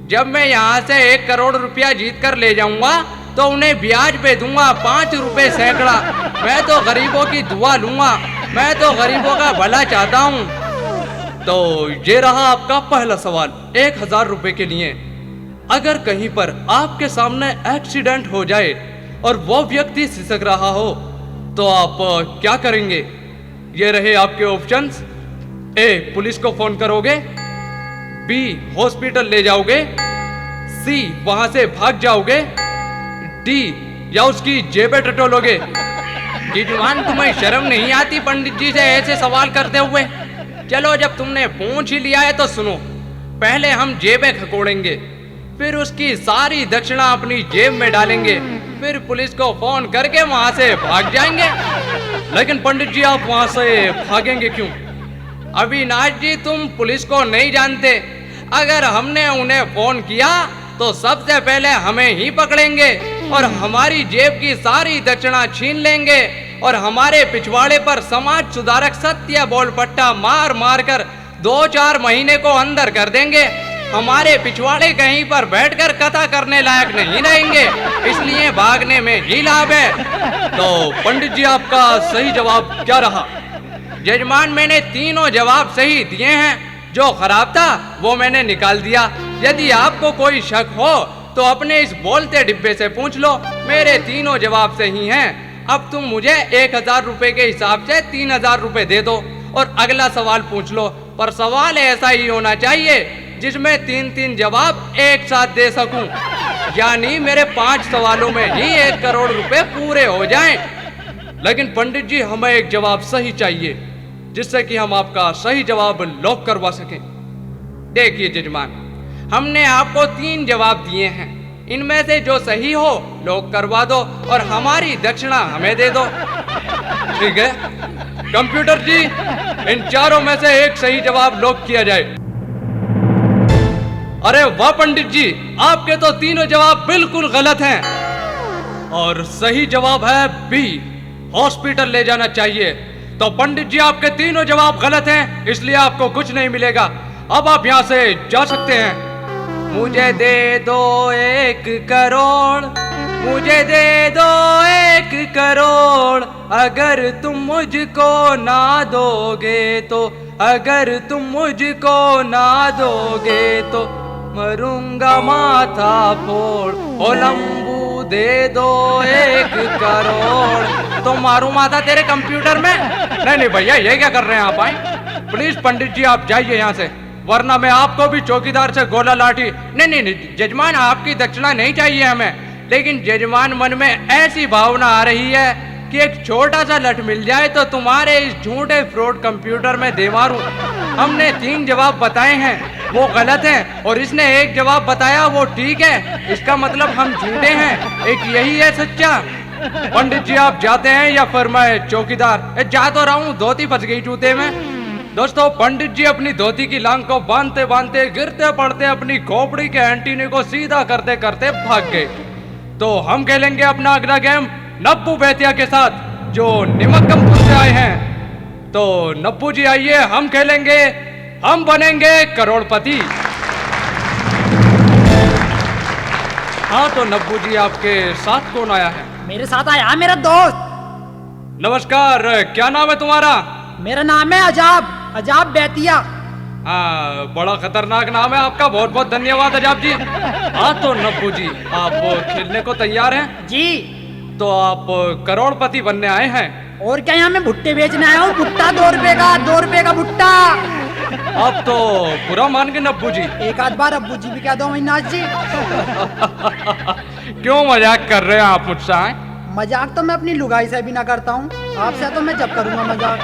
जब मैं यहाँ से 1 करोड़ रुपया जीत कर ले जाऊंगा तो उन्हें ब्याज पे दूंगा 5 रुपए सैकड़ा। मैं तो गरीबों की दुआ लूंगा, मैं तो गरीबों का भला चाहता हूँ। तो ये रहा आपका पहला सवाल 1000 रुपए के लिए। अगर कहीं पर आपके सामने एक्सीडेंट हो जाए और वो व्यक्ति सिसक रहा हो तो आप क्या करेंगे? ये रहे आपके ऑप्शंस। ए पुलिस को फोन करोगे, बी हॉस्पिटल ले जाओगे, सी वहां से भाग जाओगे, डी या उसकी जेबें टटोलोगे। जजमान तुम्हें शर्म नहीं आती पंडित जी से ऐसे सवाल करते हुए? चलो जब तुमने पूछ ही लिया है तो सुनो। पहले हम जेबें खकोड़ेंगे, फिर उसकी सारी दक्षिणा अपनी जेब में डालेंगे, फिर पुलिस को फोन करके वहां से भाग जाएंगे। लेकिन पंडित जी आप वहां से भागेंगे क्यों? अविनाश जी तुम पुलिस को नहीं जानते। अगर हमने उन्हें फोन किया तो सबसे पहले हमें ही पकड़ेंगे और हमारी जेब की सारी दक्षिणा छीन लेंगे और हमारे पिछवाड़े पर समाज सुधारक सत्य बोल पट्टा मार मार कर 2-4 महीने को अंदर कर देंगे। हमारे पिछवाड़े कहीं पर बैठकर कथा करने लायक नहीं रहेंगे, इसलिए भागने में ही लाभ है। तो पंडित जी आपका सही जवाब क्या रहा? जजमान मैंने तीनों जवाब सही दिए हैं, जो खराब था वो मैंने निकाल दिया। यदि आपको कोई शक हो तो अपने इस बोलते डिब्बे से पूछ लो, मेरे तीनों जवाब सही हैं। अब तुम मुझे 1000 रुपए के हिसाब से 3000 रुपए दे दो और अगला सवाल पूछ लो। पर सवाल ऐसा ही होना चाहिए जिसमें 3-3 जवाब एक साथ दे सकूं, यानी मेरे 5 सवालों में ही 1 करोड़ रुपए पूरे हो जाएं। लेकिन पंडित जी हमें एक जवाब सही चाहिए जिससे कि हम आपका सही जवाब लॉक करवा सकें। देखिए जजमान, हमने आपको 3 जवाब दिए हैं, इनमें से जो सही हो लॉक करवा दो और हमारी दक्षिणा हमें दे दो। ठीक है कंप्यूटर जी, इन चारों में से एक सही जवाब लॉक किया जाए। अरे वाह पंडित जी, आपके तो तीनों जवाब बिल्कुल गलत हैं और सही जवाब है बी, हॉस्पिटल ले जाना चाहिए। तो पंडित जी आपके तीनों जवाब गलत हैं, इसलिए आपको कुछ नहीं मिलेगा। अब आप यहाँ से जा सकते हैं। मुझे दे दो 1 करोड़, मुझे दे दो 1 करोड़, अगर तुम मुझको ना दोगे तो, अगर तुम मुझको ना दोगे तो मरूंगा माथा फोड़। ओ लंबू दे दो 1 करोड़ तो मारू माथा तेरे कंप्यूटर में। नहीं नहीं भैया, ये क्या कर रहे हैं आप? आए प्लीज पंडित जी आप जाइए यहाँ से, वरना मैं आपको भी चौकीदार से गोला लाठी। नहीं नहीं नहीं जजमान, आपकी दक्षिणा नहीं चाहिए हमें, लेकिन जजमान मन में ऐसी भावना आ रही है कि एक छोटा सा लठ मिल जाए तो तुम्हारे इस झूठे फ्रॉड कंप्यूटर में दे मारूं। हमने 3 जवाब बताए हैं वो गलत हैं और इसने 1 जवाब बताया वो ठीक है, इसका मतलब हम झूठे हैं। एक यही है सच्चा। पंडित जी आप जाते हैं या फिर मैं चौकीदार? जा तो रहा हूँ, धोती फंस गई जूते में। दोस्तों पंडित जी अपनी धोती की लांग को बांधते बांधते गिरते पड़ते अपनी खोपड़ी के एंटीने को सीधा करते करते भाग गए। तो हम खेलेंगे अपना अगला गेम नब्बू बेतिया के साथ जो निमक्कमपुर से आए हैं। तो नब्बू जी आइए, हम खेलेंगे हम बनेंगे करोड़पति। हाँ तो नब्बू जी आपके साथ कौन आया है? मेरे साथ आया है मेरा दोस्त। नमस्कार, क्या नाम है तुम्हारा? मेरा नाम है अजाब बेतिया। हाँ बड़ा खतरनाक नाम है आपका, बहुत बहुत धन्यवाद अजाब जी। हाँ तो नब्बू जी आप खेलने को तैयार हैं? जी। तो आप करोड़पति बनने आए हैं? और क्या, यहाँ मैं भुट्टे बेचने आया हूँ। भुट्टा 2 रुपए का भुट्टा। आप तो बुरा मान गए नब्बू जी। एक आध बार अब्बू जी भी कह दो अविनाश जी। क्यों मजाक कर रहे हैं आप मुझसे? मजाक तो मैं अपनी लुगाई से भी ना करता हूँ, आपसे तो मैं जब करूँगा मजाक।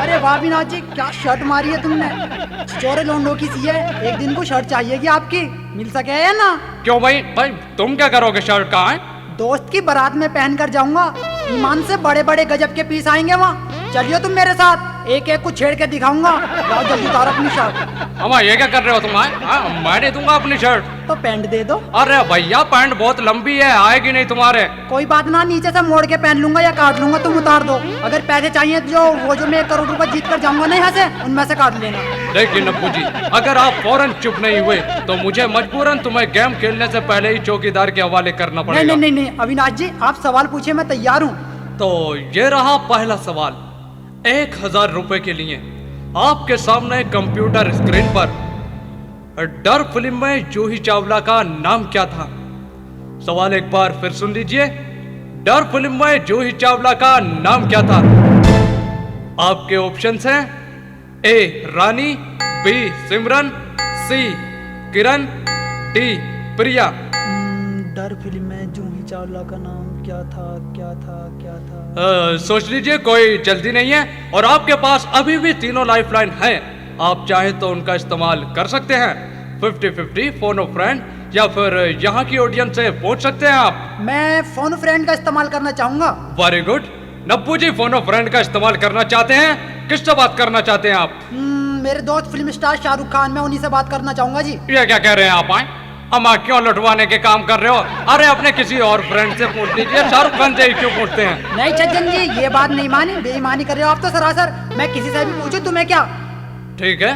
अरे वाह अविनाश जी, क्या शर्ट मारी है तुमने, चोरे लोंडो की सी है। एक दिन को शर्ट चाहिएगी आपकी, मिल सके या ना? क्यों भाई तुम क्या करोगे शर्ट का? दोस्त की बारात में पहन कर जाऊंगा, ईमान से बड़े बड़े गजब के पीस आएंगे वहाँ। चलिए तुम मेरे साथ, एक एक को छेड़ के दिखाऊंगा। जाओ जल्दी उतारो अपनी शर्ट। अम्मा ये क्या कर रहे हो तुम? मैं नहीं दूंगा अपनी शर्ट। तो पैंट दे दो। अरे भैया पैंट बहुत लंबी है, आएगी नहीं तुम्हारे। कोई बात ना, नीचे से मोड़ के पहन लूंगा या काट लूंगा, तुम उतार दो। अगर पैसे चाहिए जो मैं 1 करोड़ रुपए जीत कर जाऊंगा ना यहाँ से, उनमें से काट लेना। देखिए नब्बू जी, अगर आप फौरन चुप नहीं हुए तो मुझे मजबूरन तुम्हें गेम खेलने से पहले ही चौकीदार के हवाले करना पड़ेगा। नहीं अविनाश जी, आप सवाल पूछे, मैं तैयार हूँ। तो ये रहा पहला सवाल। 1000 रुपए के लिए आपके सामने कंप्यूटर स्क्रीन पर डर फिल्म में जूही चावला का नाम क्या था? सवाल एक बार फिर सुन लीजिए। डर फिल्म में जूही चावला का नाम क्या था? आपके ऑप्शंस हैं ए रानी, बी सिमरन, सी किरण, डी प्रिया। डर फिल्म में जूही चावला का नाम क्या था? सोच लीजिए, कोई जल्दी नहीं है और आपके पास अभी भी 3 लाइफलाइन हैं। आप चाहें तो उनका इस्तेमाल कर सकते हैं। 50-50 फोन ऑफ फ्रेंड या फिर यहाँ की ऑडियंस से पूछ सकते हैं आप। मैं फोन फ्रेंड का इस्तेमाल करना चाहूंगा। Very good. Nabbu ji phone of friend का इस्तेमाल करना चाहते हैं। किससे बात करना चाहते हैं आप? मेरे दोस्त फिल्म स्टार शाहरुख खान, मैं उन्हीं से बात करना चाहूंगा जी। ये क्या कह रहे हैं आप? आए अम्मा क्यों लुटवाने के काम कर रहे हो? अरे अपने किसी और फ्रेंड से पूछ लीजिए, शाहरुख खान से ही क्यों पूछते हैं? नहीं छज्जन जी, ये बात नहीं मानी, बेईमानी कर रहे हो आप तो सरासर। मैं किसी से भी पूछूं तुम्हें क्या? ठीक है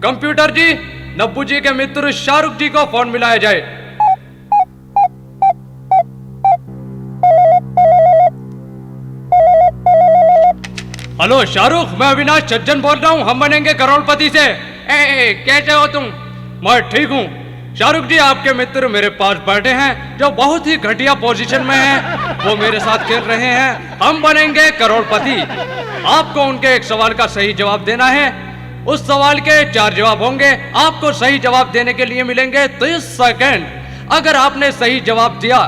कंप्यूटर जी, नब्बू जी के मित्र शाहरुख जी को फोन मिलाया जाए। हेलो शाहरुख, मैं अविनाश छज्जन बोल रहा हूँ, हम बनेंगे करोड़पति से। कैसे हो तुम? मैं ठीक हूँ। शाहरुख जी आपके मित्र मेरे पास बैठे हैं जो बहुत ही घटिया पोजीशन में हैं, वो मेरे साथ खेल रहे हैं हम बनेंगे करोड़पति। आपको उनके एक सवाल का सही जवाब देना है। उस सवाल के 4 जवाब होंगे। आपको सही जवाब देने के लिए मिलेंगे 30 सेकेंड। अगर आपने सही जवाब दिया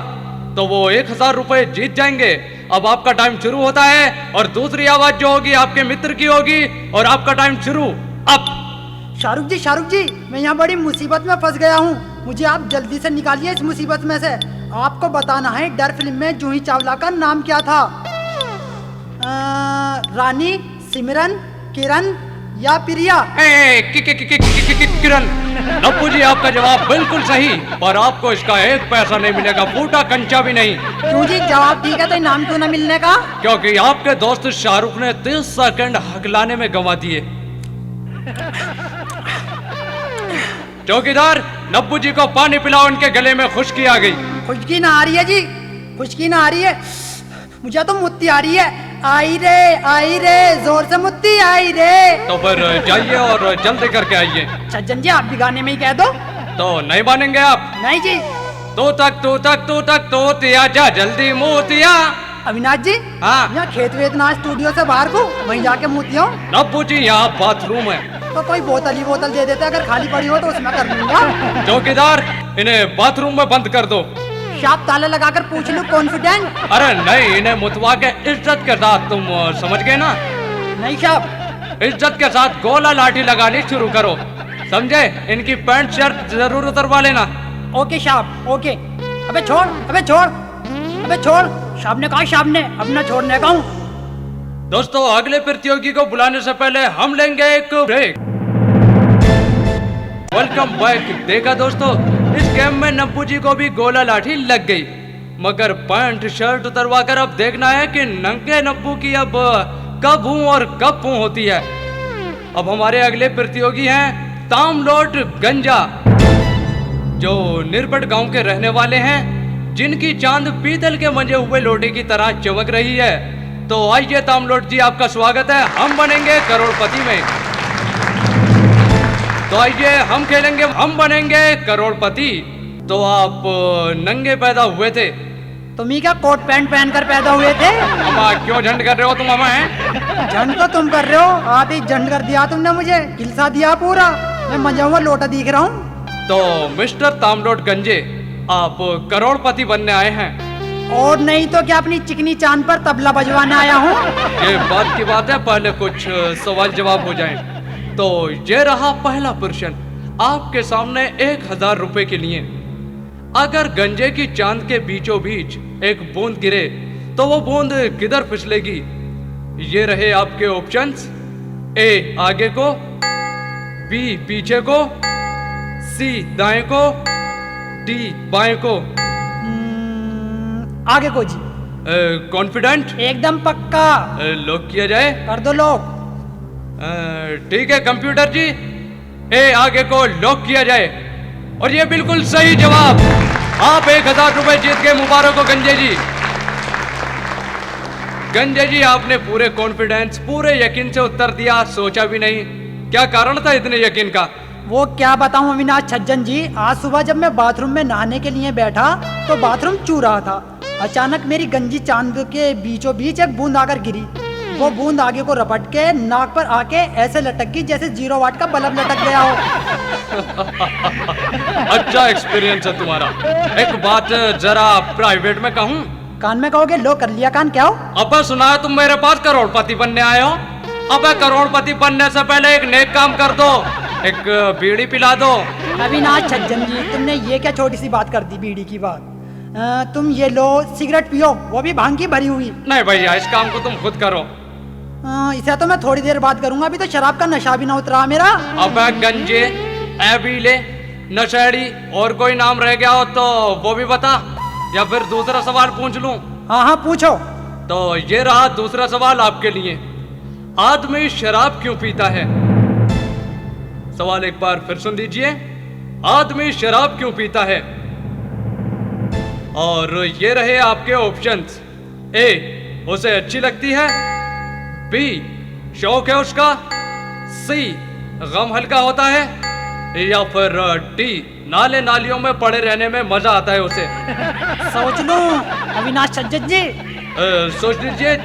तो वो 1000 रुपए जीत जाएंगे। अब आपका टाइम शुरू होता है और दूसरी आवाज जो होगी आपके मित्र की होगी और आपका टाइम शुरू अब। शाहरुख जी, मैं यहाँ बड़ी मुसीबत में फंस गया हूँ, मुझे आप जल्दी से निकालिए इस मुसीबत में से। आपको बताना है डर फिल्म में जूही चावला का नाम क्या था? रानी, सिमरन, किरण या प्रिया? किरण। नब्बू जी आपका जवाब बिल्कुल सही, पर आपको इसका 1 पैसा नहीं मिलेगा, फूटा कंचा भी नहीं। क्यों जी, जवाब ठीक है तो इनाम क्यों न मिलने का? क्योंकि आपके दोस्त शाहरुख ने 30 सेकंड हकलाने में गंवा दिए। चौकीदार, नब्बू जी को पानी पिलाओ, उनके गले में खुश्की आ गई। खुश्की ना आ रही है जी, खुश्की ना आ रही है, मुझे तो मुत्ती आ रही है। आई रे जोर से मुत्ती आई रे। तो फिर जाइए और जल्दी करके आइए। छज्जन जी आप भी गाने में ही कह दो। तो नहीं मानेंगे आप? नहीं जी। तोतिया जा जल्दी मोतिया। अविनाश जी, हाँ। यहाँ खेत वेत ना स्टूडियो से बाहर को वहीं जाके मुतिया हूँ। नब्बू जी यहाँ बाथरूम है। तो कोई बोतल ही बोतल दे देते, अगर खाली पड़ी हो तो उसमें कर लूंगा। चौकीदार इन्हें बाथरूम में बंद कर दो। शाप ताला लगाकर पूछ लूं कॉन्फिडेंट? अरे नहीं, इन्हें मुतवा के इज्जत के साथ, तुम समझ गए ना? नहीं साहब। इज्जत के साथ गोला लाठी लगानी शुरू करो, समझे? इनकी पैंट शर्ट जरूर उतरवा लेना। ओके साहब, ओके। अबे छोड़, अबे छोड़, अबे छोड़। साहब ने कहा, साहब ने, अब ना छोड़ने का हूँ। दोस्तों, अगले प्रतियोगी को बुलाने से पहले हम लेंगे एक ब्रेक। Welcome back. देखा दोस्तों, इस गेम में नब्बू जी को भी गोला लाठी लग गई, मगर पैंट शर्ट उतरवा कर अब देखना है कि नंगे नब्बू की अब कब हूं और कब पूं होती है। अब हमारे अगले प्रतियोगी हैं तामलोट गंजा, जो निरपट गांव के रहने वाले हैं, जिनकी चांद पीतल के मंजे हुए लोटे की तरह चमक रही है। तो आइए तामलोट जी, आपका स्वागत है हम बनेंगे करोड़पति में। तो आइए हम खेलेंगे हम बनेंगे करोड़पति। तो आप नंगे पैदा हुए थे? तुम ही क्या कोट पैंट पहन कर पैदा हुए थे? अम्मा क्यों झंड कर रहे हो तुम हमें? झंड तो तुम कर रहे हो, आधी झंड कर दिया तुमने मुझे, किलसा दिया पूरा। मैं मजा हुआ लोटा दिख रहा हूँ। तो मिस्टर तामलोट गंजे, आप करोड़पति बनने आए हैं? और नहीं तो क्या, अपनी चिकनी चांद पर तबला बजवाने आया हूँ। ये बात की बात है, पहले कुछ सवाल जवाब हो जाएं। तो ये रहा पहला प्रश्न आपके सामने 1000 रुपए के लिए। अगर गंजे की चांद के बीचों बीच एक बूंद गिरे तो वो बूंद किधर फिसलेगी? ये रहे आपके ऑप्शंस। ए आगे को, बी पीछे को, सी दाएं को, डी बाएं को। आगे को जी। कॉन्फिडेंट? एकदम पक्का। लॉक किया जाए? कर दो लॉक। ठीक है कंप्यूटर जी, ए आगे को लॉक किया जाए। और ये बिल्कुल सही जवाब। आप 1000 रुपए जीत गए। मुबारक हो गंजे जी। गंजे जी, आपने पूरे कॉन्फिडेंस, पूरे यकीन से उत्तर दिया, सोचा भी नहीं। क्या कारण था इतने यकीन का? वो क्या बताऊं अविनाश छज्जन जी, आज सुबह जब मैं बाथरूम में नहाने के लिए बैठा तो बाथरूम चू रहा था। अचानक मेरी गंजी चांद के बीचों बीच एक बूंद आकर गिरी। वो बूंद आगे को रपट के नाक पर आके ऐसे लटक गई जैसे 0 वाट का बल्ब लटक गया हो। अच्छा एक्सपीरियंस है तुम्हारा। एक बात जरा प्राइवेट में कहूँ? कान में कहोगे? लो कर लिया कान। क्या हो? अब सुना है तुम मेरे पास करोड़पति बनने आए हो। अब करोड़पति बनने से पहले एक नेक काम कर दो, एक बीड़ी पिला दो। अविनाश छज्जन जी, तुमने ये क्या छोटी सी बात कर दी बीड़ी की बात। तुम ये लो सिगरेट पियो, वो भी भांग की भरी हुई। नहीं भैया, इस काम को तुम खुद करो। इसे तो मैं थोड़ी देर बाद करूंगा, अभी तो शराब का नशा भी ना उतरा मेरा। अब गंजे, एबीले, नशेड़ी और कोई नाम रह गया हो तो वो भी बता, या फिर दूसरा सवाल पूछ लूं? हाँ हाँ पूछो। तो ये रहा दूसरा सवाल आपके लिए। आदमी शराब क्यों पीता है? सवाल एक बार फिर सुन लीजिए। आदमी शराब क्यों पीता है? और ये रहे आपके ऑप्शंस। ए उसे अच्छी लगती है, बी शौक है उसका, सी गम हल्का होता है, या फिर डी नाले नालियों में पड़े रहने में मजा आता है उसे। सोच लूं अविनाश छज्जन जी। सोच लीजिए,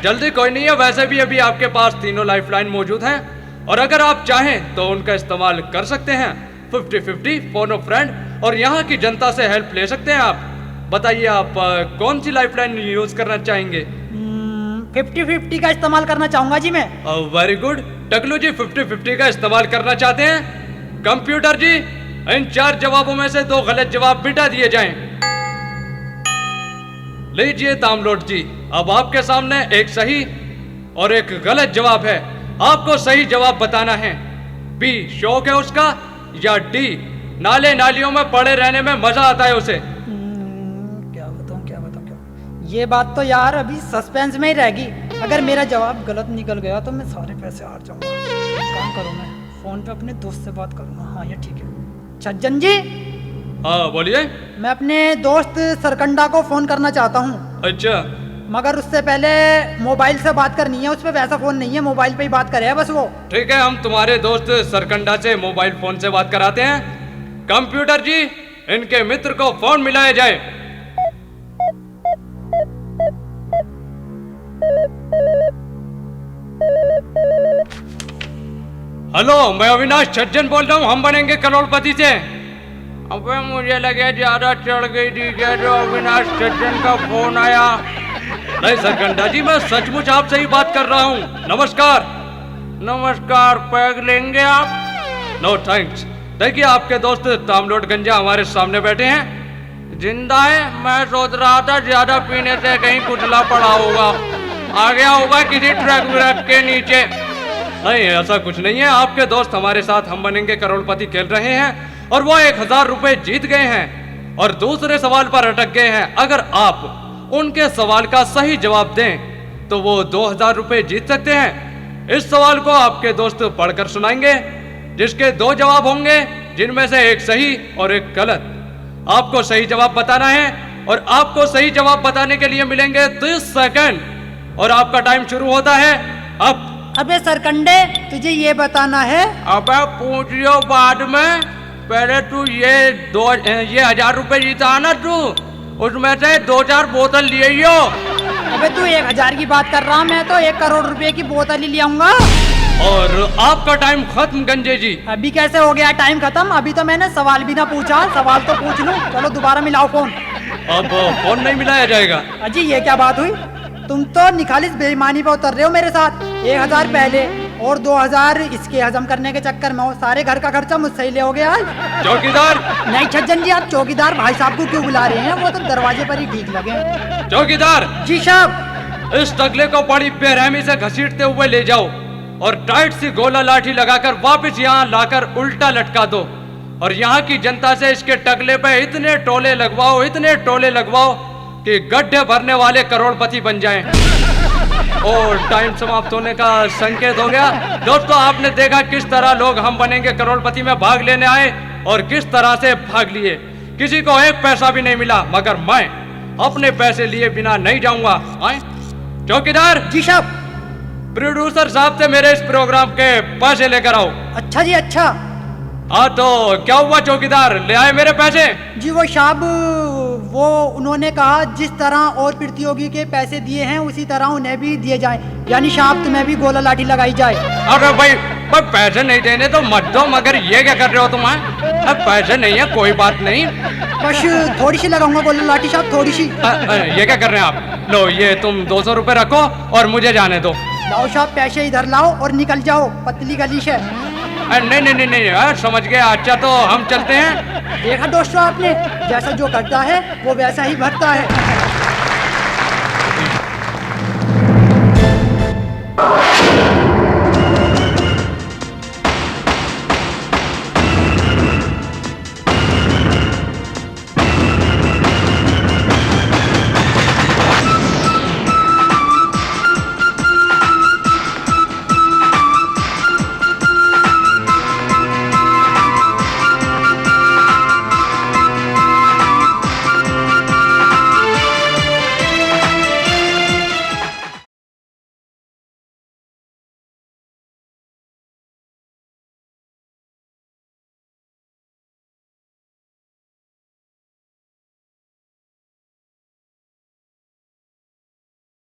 जल्दी कोई नहीं है। वैसे भी अभी आपके पास तीनों लाइफलाइन मौजूद हैं, और अगर आप चाहें तो उनका इस्तेमाल कर सकते हैं। 50-50 फोन ऑफ फ्रेंड, और यहाँ की जनता से हेल्प ले सकते हैं आप। बताइए आप कौन सी लाइफलाइन यूज करना चाहेंगे? 50-50 का इस्तेमाल करना चाहूंगा जी मैं। Very good. टकलू जी 50-50 का इस्तेमाल करना चाहते हैं। कंप्यूटर जी, इन 4 जवाबों में से 2 गलत जवाब मिटा दिए जाएं। लीजिए तामलोट जी, अब आपके सामने एक सही और एक गलत जवाब है। आपको सही जवाब बताना है। बी शौक है उसका, या डी नाले नालियों में पड़े रहने में मजा आता है उसे। क्या बताऊं। ये बात तो यार अभी सस्पेंस में ही रहेगी। अगर मेरा जवाब गलत निकल गया तो मैं सारे पैसे हार जाऊंगा। काम करूं, मैं फोन पे अपने दोस्त से बात करूंगा। हाँ ये ठीक है। छज्जन जी। हाँ बोलिए। मैं अपने दोस्त सरकंडा को फोन करना चाहता हूँ। अच्छा, मगर उससे पहले मोबाइल से बात करनी है। उस पे वैसा फोन नहीं है, मोबाइल पे ही बात करे बस वो। ठीक है, हम तुम्हारे दोस्त सरकंडा से मोबाइल फोन से बात कराते हैं। कंप्यूटर जी इनके मित्र को फोन मिलाया जाए। हेलो, मैं अविनाश सज्जन बोल रहा हूँ, हम बनेंगे करोड़पति से। अबे मुझे लगे ज्यादा चढ़ गई थी क्या जो अविनाश सज्जन का फोन आया। नहीं सरकंडा जी, मैं सचमुच आपसे ही बात कर रहा हूँ। नमस्कार। नमस्कार, पैग लेंगे आप? No thanks. देखिए आपके दोस्त तामलोट गंजा हमारे सामने बैठे हैं। जिंदा है? मैं सोच रहा था ज्यादा पीने से कहीं कुचला पड़ा होगा, आ गया होगा किसी ट्रक व्रक के नीचे। नहीं, ऐसा कुछ नहीं है। आपके दोस्त हमारे साथ हम बनेंगे करोड़पति खेल रहे हैं और वो 1000 रुपए जीत गए हैं और दूसरे सवाल पर अटक गए हैं। अगर आप उनके सवाल का सही जवाब दें तो वो 2000 रुपए जीत सकते हैं। इस सवाल को आपके दोस्त पढ़कर सुनाएंगे, जिसके 2 जवाब होंगे, जिनमें से एक सही और एक गलत। आपको सही जवाब बताना है और आपको सही जवाब बताने के लिए मिलेंगे 30 सेकंड और आपका टाइम शुरू होता है अब। अबे सरकंडे, तुझे ये बताना है। अबे पूछियो बाद में, पहले तू ये 1000 रुपए जीता ना, तू उसमें से 2-4 बोतल लिए हो। अबे तू 1000 की बात कर रहा, मैं तो 1 करोड़ रुपए की बोतल ही ले आऊंगा। और आपका टाइम खत्म गंजे जी। अभी कैसे हो गया टाइम खत्म? अभी तो मैंने सवाल भी ना पूछा, सवाल तो पूछ लूं। चलो दोबारा मिलाओ फोन। अब फोन नहीं मिलाया जाएगा। अजी ये क्या बात हुई? तुम तो निखालिस बेईमानी पे उतर रहे हो मेरे साथ। 1000 पहले और 2000 इसके हजम करने के चक्कर में, सारे घर का खर्चा मुझसे ही ले हो गया आज। चौकीदार। नहीं छज्जन जी, आप चौकीदार भाई साहब को क्यों बुला रहे हैं? वो तो दरवाजे पर ही ठीक लगे। चौकीदार जी साहब। इस टकले को बड़ी बेरहमी से घसीटते हुए ले जाओ और टाइट सी गोला लाठी लगाकर वापस यहाँ लाकर उल्टा लटका दो और यहाँ की जनता से इसके टकले पे इतने टोले लगवाओ कि गड्ढे भरने वाले करोड़पति बन जाएं। और टाइम समाप्त होने का संकेत हो गया। दोस्तों, आपने देखा किस तरह लोग हम बनेंगे करोड़पति में भाग लेने आए और किस तरह से भाग लिए। किसी को 1 पैसा भी नहीं मिला, मगर मैं अपने पैसे लिए बिना नहीं जाऊंगा। चौकीदार। जी साहब। प्रोड्यूसर साहब से मेरे इस प्रोग्राम के पैसे लेकर आओ। अच्छा जी, अच्छा। हाँ तो क्या हुआ चौकीदार, ले आए मेरे पैसे? जी वो साहब, वो उन्होंने कहा जिस तरह और प्रतियोगी के पैसे दिए हैं उसी तरह उन्हें भी दिए जाए, यानी साहब तुम्हें भी गोला लाठी लगाई जाए। अरे भाई पैसे नहीं देने तो मत दो, मगर ये क्या कर रहे हो तुम? अब पैसे नहीं है, कोई बात नहीं, बस थोड़ी सी लगाऊंगा गोला लाठी साहब, थोड़ी सी। ये क्या कर रहे हैं आप? लो ये तुम 200 रुपए रखो और मुझे जाने दो। लाओ साहब, पैसे इधर लाओ और निकल जाओ, पतली गली से। नहीं, समझ गए। अच्छा तो हम चलते हैं। देखा दोस्तों आपने, जैसा जो करता है वो वैसा ही भरता है।